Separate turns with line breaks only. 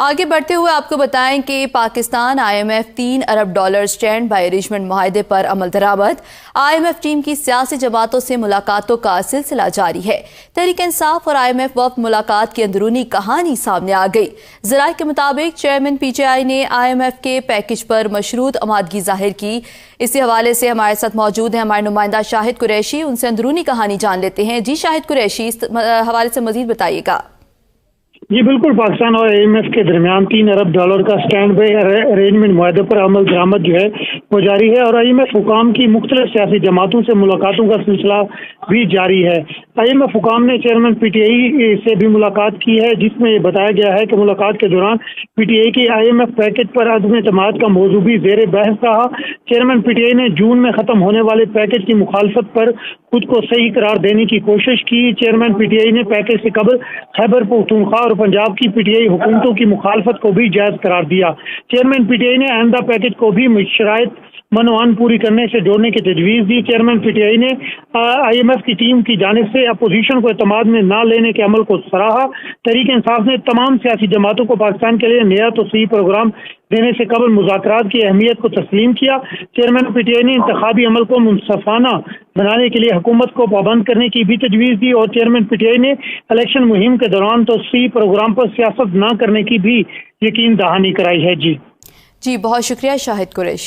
آگے بڑھتے ہوئے آپ کو بتائیں کہ Pakistan IMF $3 Arab stand by arrangement معاہدے پر عمل درآمد۔ IMF ٹیم کی سیاسی جماعتوں سے ملاقاتوں کا سلسلہ جاری ہے۔ تحریک انصاف اور IMF وفد ملاقات کی اندرونی کہانی سامنے آ گئی۔ ذرائع کے مطابق چیئرمین PTI نے IMF کے پیکج پر مشروط آمادگی ظاہر کی۔ اسی حوالے سے ہمارے ساتھ موجود ہیں ہمارے نمائندہ شاہد قریشی، ان سے اندرونی کہانی جان لیتے ہیں۔ جی شاہد قریشی، اس حوالے سے مزید بتائیے گا۔
جی بالکل، پاکستان اور IMF کے درمیان $3 ارب کا سٹینڈ بائی ارینجمنٹ معاہدے پر عمل درآمد جو ہے وہ جاری ہے، اور IMF حکام کی مختلف سیاسی جماعتوں سے ملاقاتوں کا سلسلہ بھی جاری ہے۔ IMF حکام نے چیئرمین PTI سے بھی ملاقات کی ہے، جس میں یہ بتایا گیا ہے کہ ملاقات کے دوران PTI کی IMF پیکج پر عدم اعتماد کا موضوع بھی زیر بحث رہا۔ چیئرمین PTI نے جون میں ختم ہونے والے پیکج کی مخالفت پر خود کو صحیح قرار دینے کی کوشش کی۔ چیئرمین PTI نے پیکج سے قبل خیبر پختونخوا اور پنجاب کی PTI حکومتوں کی مخالفت کو بھی جائز قرار دیا۔ چیئرمین PTI نے آئندہ پیکج کو بھی شرائط منوان پوری کرنے سے جوڑنے کی تجویز دی۔ چیئرمین PTI نے IMF کی ٹیم کی جانب سے اپوزیشن کو اعتماد میں نہ لینے کے عمل کو سراہا۔ تحریک انصاف نے تمام سیاسی جماعتوں کو پاکستان کے لیے نیا تو صحیح پروگرام دینے سے قبل مذاکرات کی اہمیت کو تسلیم کیا۔ چیئرمین PTI نے انتخابی عمل کو منصفانہ بنانے کے لیے حکومت کو پابند کرنے کی بھی تجویز دی، اور چیئرمین PTI نے الیکشن مہم کے دوران تو صحیح پروگرام پر سیاست نہ کرنے کی بھی یقین دہانی کرائی ہے۔ جی
بہت شکریہ شاہد قریشی۔